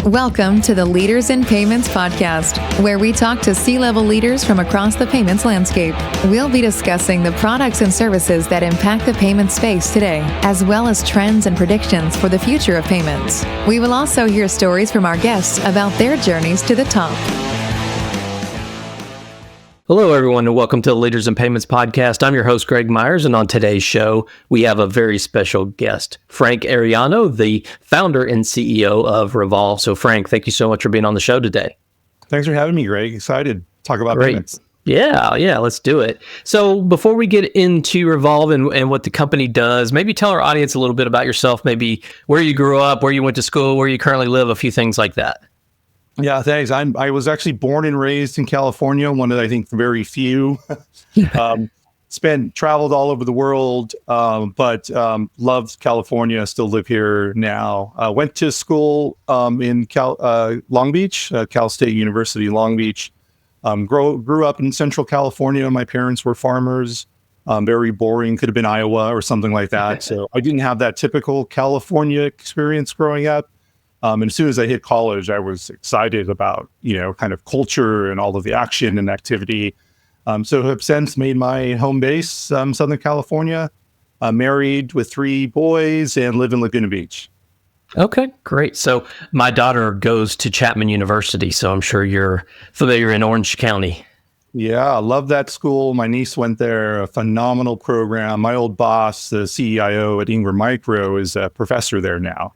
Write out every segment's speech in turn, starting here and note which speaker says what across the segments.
Speaker 1: Welcome to the Leaders in Payments podcast, where we talk to C-level leaders from across the payments landscape. We'll be discussing the products and services that impact the payment space today, as well as trends and predictions for the future of payments. We will also hear stories from our guests about their journeys to the top.
Speaker 2: Hello, everyone, and welcome to the Leaders in Payments podcast. I'm your host, Greg Myers, and on today's show, we have a very special guest, Frank Arellano, the founder and CEO of Revolv. So, Frank, thank you so much for being on the show today.
Speaker 3: Thanks for having me, Greg. Excited to talk about payments.
Speaker 2: Yeah, let's do it. So before we get into Revolv and what the company does, maybe tell our audience a little bit about yourself, maybe where you grew up, where you went to school, where you currently live, a few things like that.
Speaker 3: Yeah, thanks. I was actually born and raised in California, one of, I think, very few. Traveled all over the world, but loved California. Still live here now. Went to school in Long Beach, Cal State University, Long Beach. Grew up in Central California. My parents were farmers. Very boring. Could have been Iowa or something like that. So I didn't have that typical California experience growing up. And as soon as I hit college, I was excited about, kind of culture and all of the action and activity. So have since made my home base, Southern California, married with 3 boys and live in Laguna Beach.
Speaker 2: Okay, great. So my daughter goes to Chapman University, so I'm sure you're familiar in Orange County.
Speaker 3: Yeah, I love that school. My niece went there, a phenomenal program. My old boss, the CEO at Ingram Micro, is a professor there now.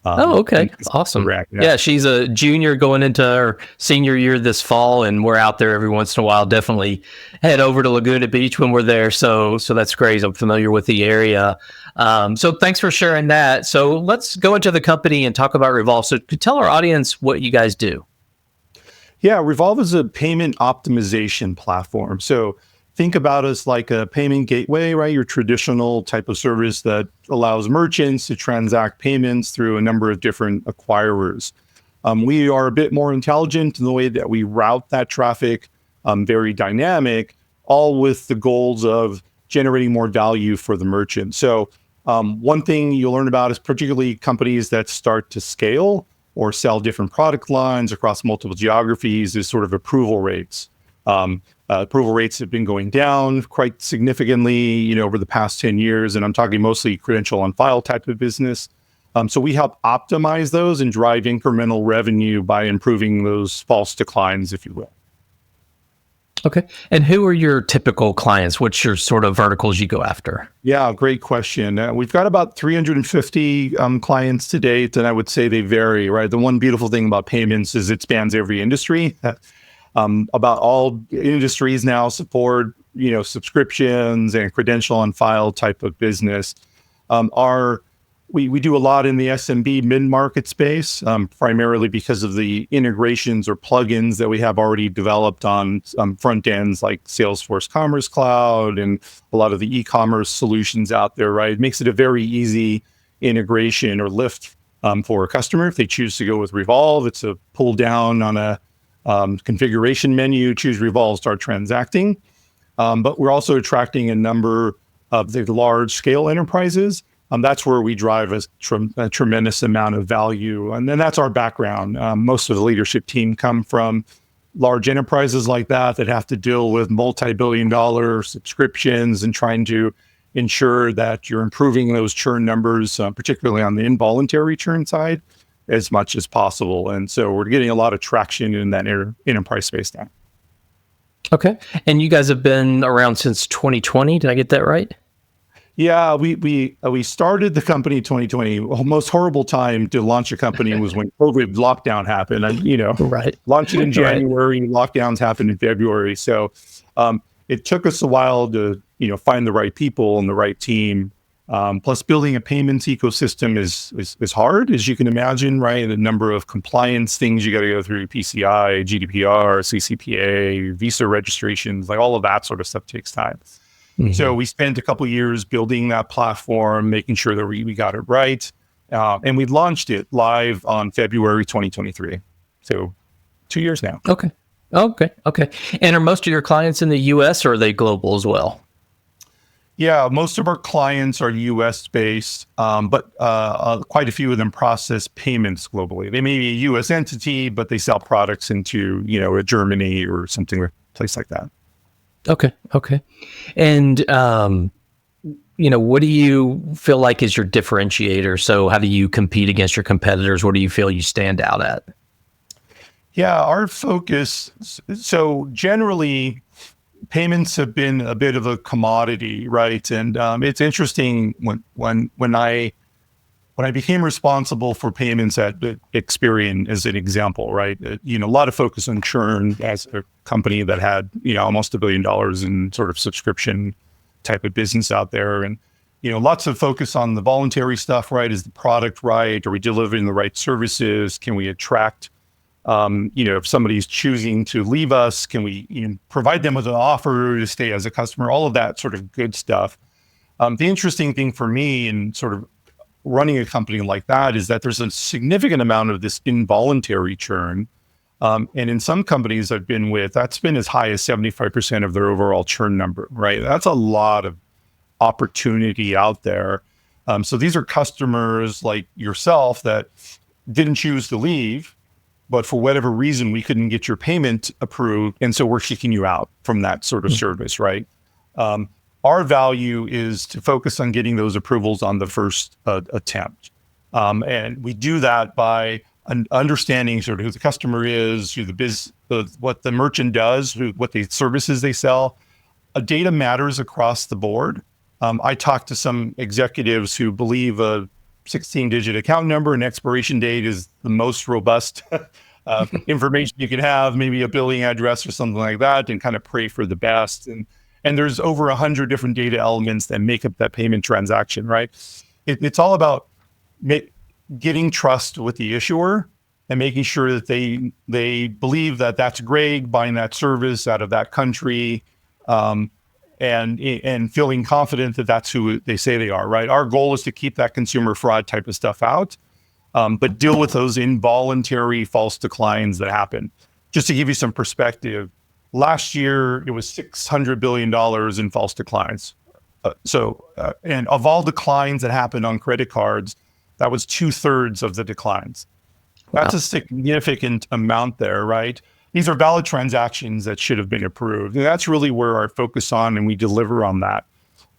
Speaker 2: Okay. Awesome. Yeah, she's a junior going into her senior year this fall, and we're out there every once in a while. Definitely head over to Laguna Beach when we're there. So that's great. I'm familiar with the area. So thanks for sharing that. So let's go into the company and talk about Revolv. So tell our audience what you guys do.
Speaker 3: Yeah, Revolv is a payment optimization platform. So think about us like a payment gateway, right? Your traditional type of service that allows merchants to transact payments through a number of different acquirers. We are a bit more intelligent in the way that we route that traffic, very dynamic, all with the goals of generating more value for the merchant. So one thing you'll learn about is particularly companies that start to scale or sell different product lines across multiple geographies is sort of approval rates. Approval rates have been going down quite significantly, over the past 10 years, and I'm talking mostly credential on file type of business. So we help optimize those and drive incremental revenue by improving those false declines, if you will.
Speaker 2: Okay. And who are your typical clients? What's your sort of verticals you go after? Yeah,
Speaker 3: great question. We've got about 350 clients to date, and I would say they vary, right? The one beautiful thing about payments is it spans every industry. About all industries now support, subscriptions and credential on file type of business. We do a lot in the SMB mid-market space, primarily because of the integrations or plugins that we have already developed on front ends like Salesforce Commerce Cloud and a lot of the e-commerce solutions out there, right? It makes it a very easy integration or lift for a customer. If they choose to go with Revolv, it's a pull down on a configuration menu, choose Revolv, start transacting. But we're also attracting a number of the large scale enterprises. That's where we drive a tremendous amount of value. And then that's our background. Most of the leadership team come from large enterprises like that have to deal with multi-billion-dollar subscriptions and trying to ensure that you're improving those churn numbers, particularly on the involuntary churn side, as much as possible. And so we're getting a lot of traction in that enterprise space now.
Speaker 2: Okay. And you guys have been around since 2020. Did I get that right?
Speaker 3: Yeah, we started the company in 2020. The most horrible time to launch a company was when COVID lockdown happened. And,
Speaker 2: right.
Speaker 3: Launched it in January, lockdowns happened in February. So it took us a while to, find the right people and the right team. Plus, building a payments ecosystem is hard, as you can imagine, right? The number of compliance things you got to go through, PCI, GDPR, CCPA, Visa registrations, like all of that sort of stuff takes time. Mm-hmm. So we spent a couple of years building that platform, making sure that we got it right. And we launched it live on February 2023. So 2 years now.
Speaker 2: Okay. And are most of your clients in the US or are they global as well?
Speaker 3: Yeah, most of our clients are US based, but quite a few of them process payments globally. They may be a US entity, but they sell products into, a Germany or something, a place like that.
Speaker 2: Okay. And, what do you feel like is your differentiator? So how do you compete against your competitors? What do you feel you stand out at?
Speaker 3: Yeah, our focus, so generally, payments have been a bit of a commodity, right? And it's interesting when I became responsible for payments at Experian as an example, right? A lot of focus on churn as a company that had almost $1 billion in sort of subscription type of business out there, and lots of focus on the voluntary stuff, right? Is the product right? Are we delivering the right services? Can we attract if somebody's choosing to leave us, can we provide them with an offer to stay as a customer? All of that sort of good stuff. The interesting thing for me in sort of running a company like that is that there's a significant amount of this involuntary churn. And in some companies I've been with, that's been as high as 75% of their overall churn number, right? That's a lot of opportunity out there. So these are customers like yourself that didn't choose to leave, but for whatever reason, we couldn't get your payment approved. And so we're kicking you out from that sort of service, right? Our value is to focus on getting those approvals on the first attempt. And we do that by understanding sort of who the customer is, what the merchant does, what the services they sell. Data matters across the board. I talked to some executives who believe a 16-digit account number and expiration date is the most robust information you can have, maybe a billing address or something like that, and kind of pray for the best. And there's over 100 different data elements that make up that payment transaction, right? It's all about getting trust with the issuer and making sure that they believe that that's great, buying that service out of that country, and feeling confident that that's who they say they are, right? Our goal is to keep that consumer fraud type of stuff out, but deal with those involuntary false declines that happen. Just to give you some perspective, last year it was $600 billion in false declines. And of all declines that happened on credit cards, that was 2/3 of the declines. That's a significant amount there, right? These are valid transactions that should have been approved. And that's really where our focus on, and we deliver on that.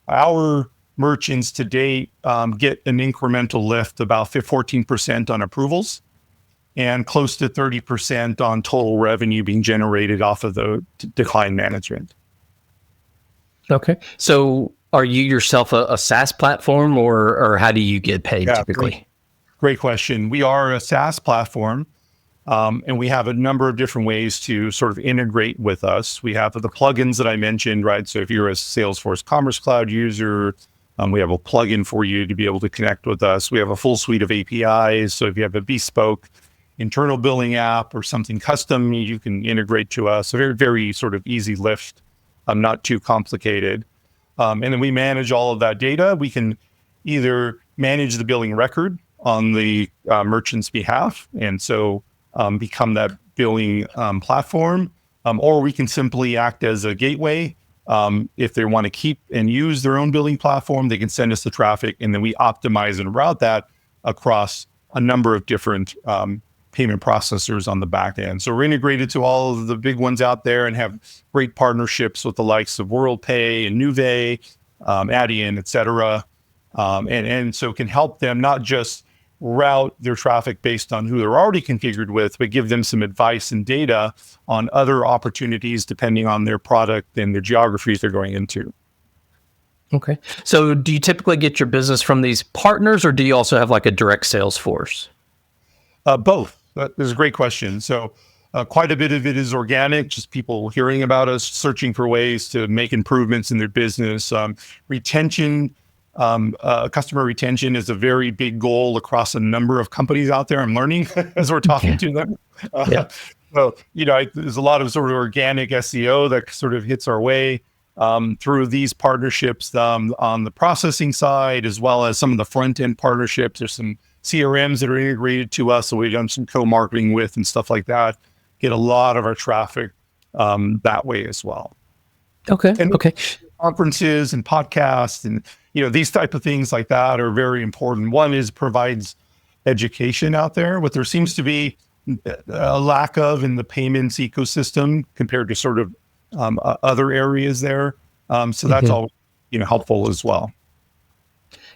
Speaker 3: Our merchants to date get an incremental lift about 14% on approvals and close to 30% on total revenue being generated off of the decline management.
Speaker 2: Okay. So are you yourself a SaaS platform or how do you get paid typically?
Speaker 3: Great question. We are a SaaS platform. And we have a number of different ways to sort of integrate with us. We have the plugins that I mentioned, right? So if you're a Salesforce Commerce Cloud user, we have a plugin for you to be able to connect with us. We have a full suite of APIs. So if you have a bespoke internal billing app or something custom, you can integrate to us. A very, very sort of easy lift, not too complicated. And then we manage all of that data. We can either manage the billing record on the merchant's behalf, and so become that billing platform, or we can simply act as a gateway. If they want to keep and use their own billing platform, they can send us the traffic, and then we optimize and route that across a number of different payment processors on the back end. So we're integrated to all of the big ones out there and have great partnerships with the likes of WorldPay and Nuvei, Adyen, et cetera. And so can help them not just route their traffic based on who they're already configured with, but give them some advice and data on other opportunities depending on their product and the geographies they're going into.
Speaker 2: Okay. So do you typically get your business from these partners, or do you also have like a direct sales force?
Speaker 3: Both. That is a great question. So quite a bit of it is organic, just people hearing about us, searching for ways to make improvements in their business. Retention, customer retention is a very big goal across a number of companies out there. I'm learning as we're talking to them. So, there's a lot of sort of organic SEO that sort of hits our way through these partnerships on the processing side, as well as some of the front end partnerships. There's some CRMs that are integrated to us, so we've done some co-marketing with and stuff like that. Get a lot of our traffic that way as well.
Speaker 2: Okay.
Speaker 3: conferences and podcasts and, these type of things like that are very important. One is provides education out there. What there seems to be a lack of in the payments ecosystem compared to sort of other areas there. So that's all, helpful as well.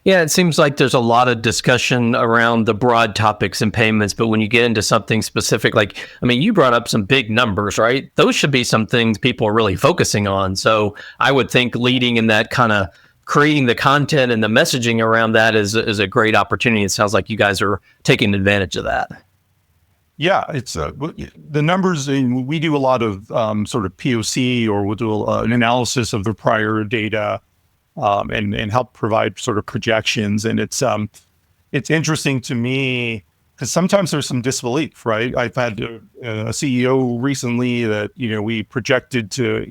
Speaker 2: Yeah, it seems like there's a lot of discussion around the broad topics in payments, but when you get into something specific, you brought up some big numbers, right? Those should be some things people are really focusing on. So I would think leading in that kind of creating the content and the messaging around that is a great opportunity. It sounds like you guys are taking advantage of that.
Speaker 3: Yeah, it's the numbers. We do a lot of sort of POC, or we'll do an analysis of the prior data and help provide sort of projections. And it's interesting to me because sometimes there's some disbelief, right? I've had a CEO recently that, we projected to,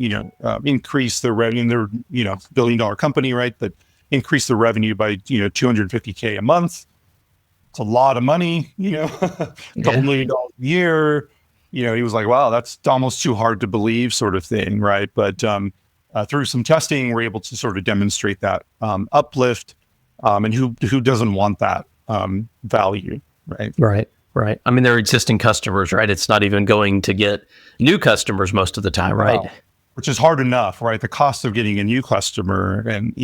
Speaker 3: increase the revenue. They're, $1 billion company, right? That increase the revenue by, $250K a month. It's a lot of money, a couple $1 million a year. He was like, wow, that's almost too hard to believe sort of thing, right? But through some testing, we're able to sort of demonstrate that uplift. And who doesn't want that value, right?
Speaker 2: Right. I mean, they're existing customers, right? It's not even going to get new customers most of the time, right?
Speaker 3: Wow. Which is hard enough, right? The cost of getting a new customer, and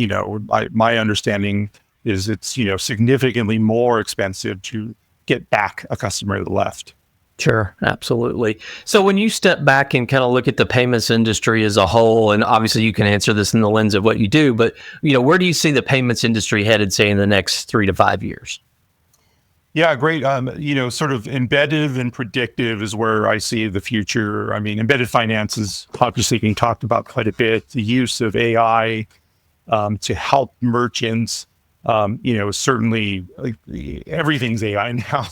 Speaker 3: my understanding is it's significantly more expensive to get back a customer that left.
Speaker 2: Sure, absolutely. So when you step back and kind of look at the payments industry as a whole, and obviously you can answer this in the lens of what you do, but where do you see the payments industry headed, say, in the next 3 to 5 years?
Speaker 3: Yeah, great. Sort of embedded and predictive is where I see the future. I mean, embedded finance is obviously being talked about quite a bit. The use of AI to help merchants, certainly everything's AI now.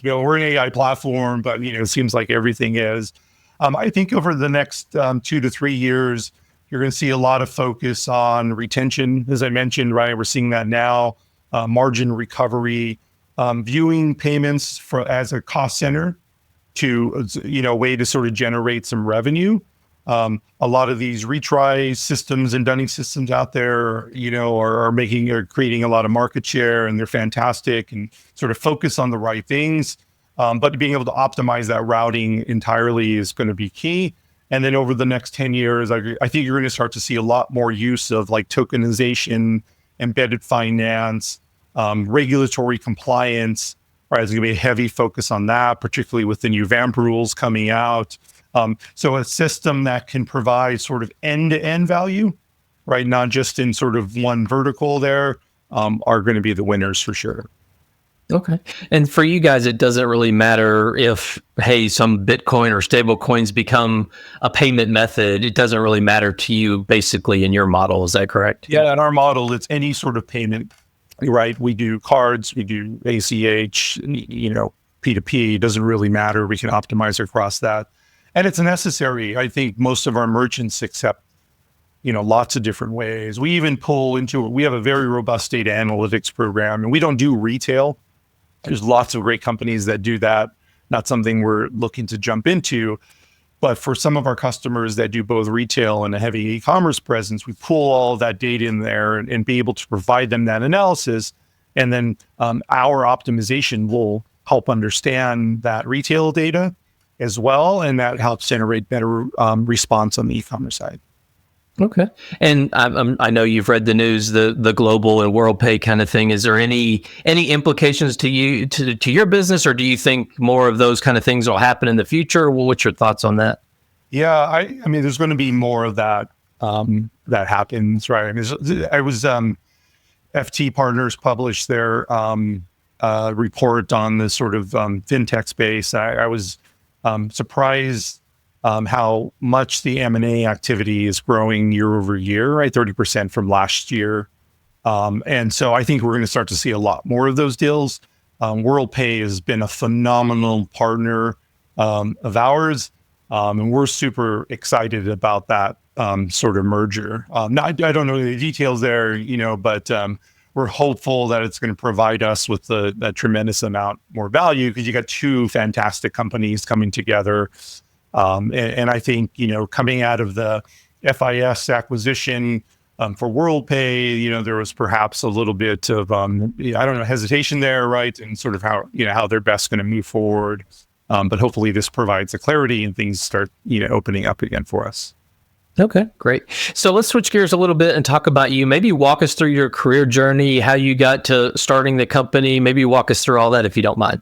Speaker 3: We're an AI platform, but it seems like everything is. I think over the next 2 to 3 years, you're going to see a lot of focus on retention, as I mentioned, right? We're seeing that now, margin recovery. Viewing payments as a cost center to, a way to sort of generate some revenue. A lot of these retry systems and dunning systems out there, are creating a lot of market share, and they're fantastic and sort of focus on the right things. But being able to optimize that routing entirely is going to be key. And then over the next 10 years, I think you're going to start to see a lot more use of tokenization, embedded finance, regulatory compliance, right? There's going to be a heavy focus on that, particularly with the new VAMP rules coming out. So a system that can provide sort of end-to-end value, right? Not just in sort of one vertical there, are going to be the winners for sure.
Speaker 2: Okay. And for you guys, it doesn't really matter if, hey, some Bitcoin or stable coins become a payment method. It doesn't really matter to you basically in your model. Is that correct?
Speaker 3: Yeah. In our model, it's any sort of payment. Right. We do cards, we do ACH, P2P, it doesn't really matter. We can optimize across that. And it's necessary. I think most of our merchants accept, lots of different ways. We even we have a very robust data analytics program, and we don't do retail. There's lots of great companies that do that. Not something we're looking to jump into. But for some of our customers that do both retail and a heavy e-commerce presence, we pull all of that data in there and be able to provide them that analysis. And then our optimization will help understand that retail data as well. And that helps generate better response on the e-commerce side.
Speaker 2: Okay. And I know you've read the news, the global and world pay kind of thing. Is there any implications to you, to your business, or do you think more of those kind of things will happen in the future? Well, what's your thoughts on that?
Speaker 3: Yeah, I mean, there's going to be more of that that happens, right? I was FT Partners published their report on the sort of fintech space. I was surprised how much the M&A activity is growing year over year, right? 30% from last year. And so I think we're going to start to see a lot more of those deals. WorldPay has been a phenomenal partner of ours. And we're super excited about that sort of merger. I don't know the details there, but we're hopeful that it's going to provide us with a tremendous amount more value because you got two fantastic companies coming together. And I think, coming out of the FIS acquisition, For WorldPay, there was perhaps a little bit of, hesitation there, right? And sort of how they're best going to move forward. But hopefully this provides the clarity and things start, opening up again for us.
Speaker 2: Okay, great. So let's switch gears a little bit and talk about you. Maybe walk us through your career journey, how you got to starting the company. Maybe walk us through all that if you don't mind.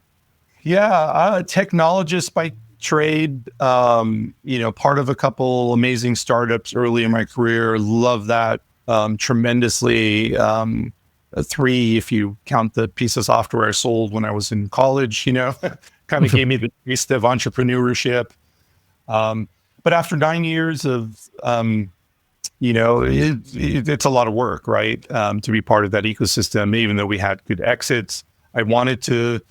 Speaker 3: Yeah, technologist by trade, part of a couple amazing startups early in my career. Love that tremendously. 3, if you count the piece of software I sold when I was in college, kind of gave me the taste of entrepreneurship. But after 9 years of, it's a lot of work, right? To be part of that ecosystem, even though we had good exits, I wanted to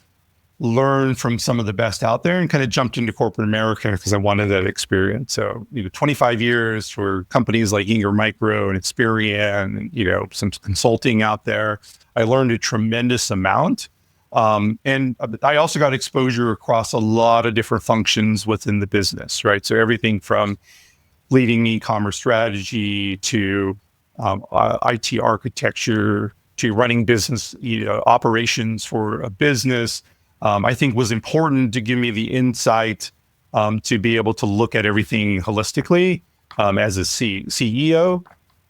Speaker 3: learn from some of the best out there and kind of jumped into corporate America because I wanted that experience. So, 25 years for companies like Ingram Micro and Experian and, some consulting out there. I learned a tremendous amount. And I also got exposure across a lot of different functions within the business, right? So everything from leading e-commerce strategy to IT architecture to running business operations for a business, I think was important to give me the insight to be able to look at everything holistically as a CEO.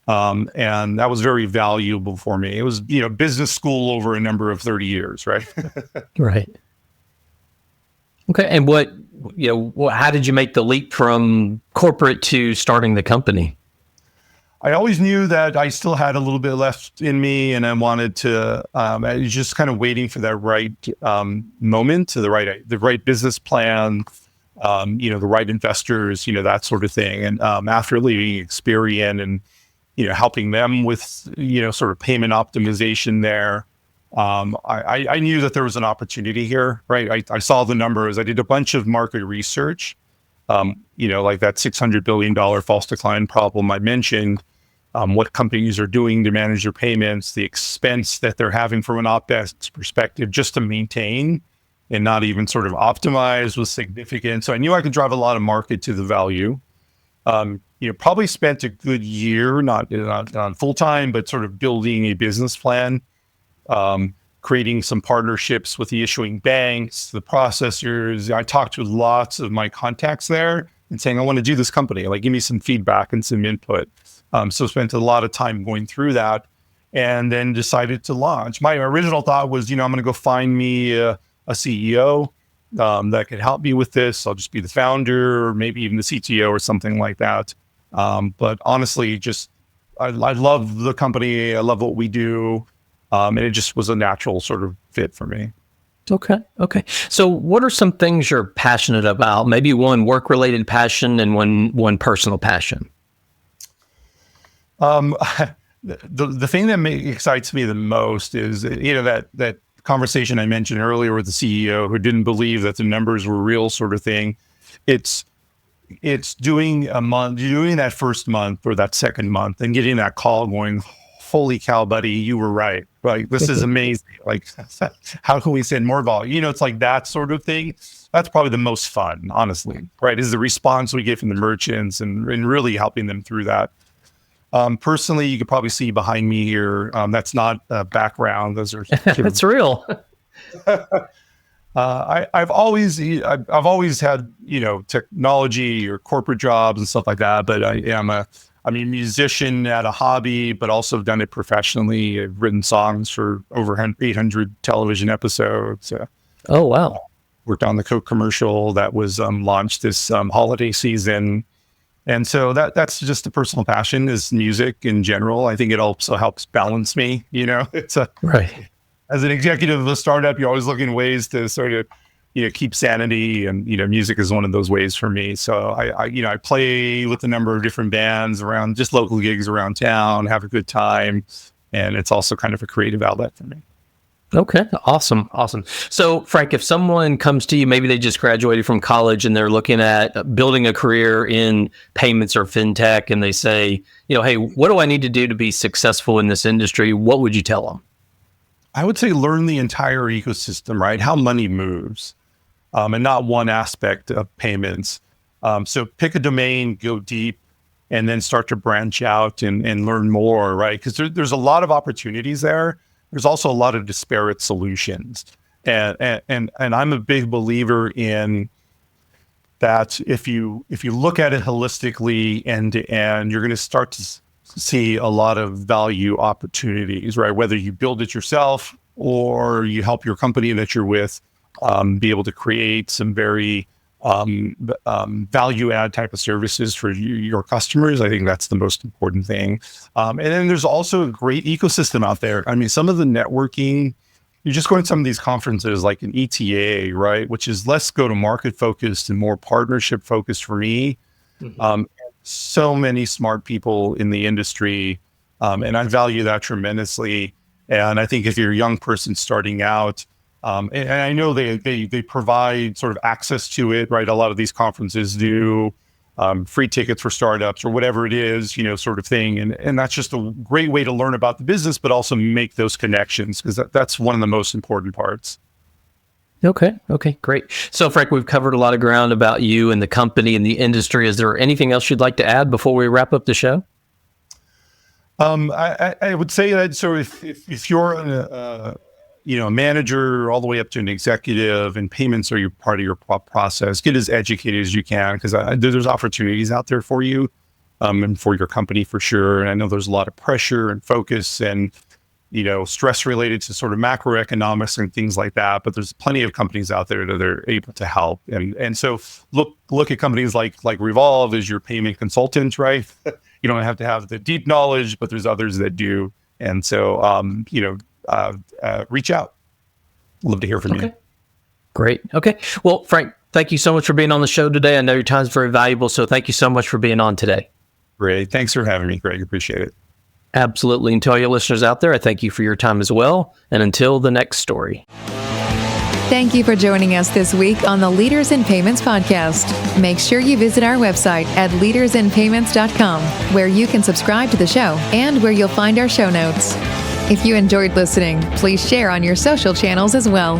Speaker 3: And that was very valuable for me. It was, business school over a number of 30 years, right?
Speaker 2: Right. Okay. And how did you make the leap from corporate to starting the company?
Speaker 3: I always knew that I still had a little bit left in me, and I wanted to, I was just kind of waiting for that right moment, the right business plan, the right investors, that sort of thing. And after leaving Experian and, helping them with, sort of payment optimization there, I knew that there was an opportunity here, right? I saw the numbers. I did a bunch of market research, like that $600 billion false decline problem I mentioned, what companies are doing to manage their payments, the expense that they're having from an OpEx perspective just to maintain and not even sort of optimize was significant. So I knew I could drive a lot of market to the value. Probably spent a good year, not full time, but sort of building a business plan, creating some partnerships with the issuing banks, the processors. I talked to lots of my contacts there and saying, I want to do this company, like give me some feedback and some input. So spent a lot of time going through that and then decided to launch. My original thought was, I'm going to go find me a CEO that could help me with this. I'll just be the founder or maybe even the CTO or something like that. But honestly, I love the company. I love what we do. And it just was a natural sort of fit for me.
Speaker 2: Okay. So what are some things you're passionate about? Maybe one work-related passion and one personal passion.
Speaker 3: The thing that excites me the most is, that conversation I mentioned earlier with the CEO who didn't believe that the numbers were real sort of thing. It's doing that first month or that second month and getting that call going, holy cow, buddy, you were right. Like, this is amazing. Like, how can we send more volume? It's like that sort of thing. That's probably the most fun, honestly, right? Is the response we get from the merchants and really helping them through that. Personally, you could probably see behind me here. That's not a background. Those are
Speaker 2: that's real.
Speaker 3: I've always had technology or corporate jobs and stuff like that. But I'm a musician at a hobby, but also done it professionally. I've written songs for over 800 television episodes.
Speaker 2: Oh wow!
Speaker 3: Worked on the Coke commercial that was launched this holiday season. And so that's just a personal passion is music in general. I think it also helps balance me. It's
Speaker 2: right.
Speaker 3: As an executive of a startup, you're always looking ways to sort of, keep sanity, and music is one of those ways for me. So I play with a number of different bands around, just local gigs around town, have a good time, and it's also kind of a creative outlet for me.
Speaker 2: Okay. Awesome. So Frank, if someone comes to you, maybe they just graduated from college and they're looking at building a career in payments or fintech, and they say, hey, what do I need to do to be successful in this industry? What would you tell them?
Speaker 3: I would say learn the entire ecosystem, right? How money moves, and not one aspect of payments. So pick a domain, go deep, and then start to branch out and learn more, right? Because there's a lot of opportunities there. There's also a lot of disparate solutions. And I'm a big believer in that if you look at it holistically end to end, you're going to start to see a lot of value opportunities, right? Whether you build it yourself or you help your company that you're with be able to create some very value add type of services for your customers. I think that's the most important thing. And then there's also a great ecosystem out there. I mean, some of the networking, you just go to some of these conferences like an ETA, right? Which is less go-to-market focused and more partnership focused for me. So many smart people in the industry, and I value that tremendously. And I think if you're a young person starting out, and I know they provide sort of access to it, right? A lot of these conferences do free tickets for startups or whatever it is, sort of thing. And that's just a great way to learn about the business, but also make those connections, because that's one of the most important parts.
Speaker 2: Okay, great. So Frank, we've covered a lot of ground about you and the company and the industry. Is there anything else you'd like to add before we wrap up the show?
Speaker 3: I would say that, so if you're a manager all the way up to an executive, and payments are part of your process, get as educated as you can, because there's opportunities out there for you and for your company for sure. And I know there's a lot of pressure and focus and stress related to sort of macroeconomics and things like that, but there's plenty of companies out there that are able to help. And so look at companies like Revolv as your payment consultant, right? You don't have to have the deep knowledge, but there's others that do. And so, reach out. Love to hear from you.
Speaker 2: Great. Okay. Well, Frank, thank you so much for being on the show today. I know your time is very valuable, so thank you so much for being on today.
Speaker 3: Great. Thanks for having me, Greg. Appreciate it.
Speaker 2: Absolutely. And to all your listeners out there, I thank you for your time as well. And until the next story.
Speaker 1: Thank you for joining us this week on the Leaders in Payments podcast. Make sure you visit our website at leadersinpayments.com, where you can subscribe to the show and where you'll find our show notes. If you enjoyed listening, please share on your social channels as well.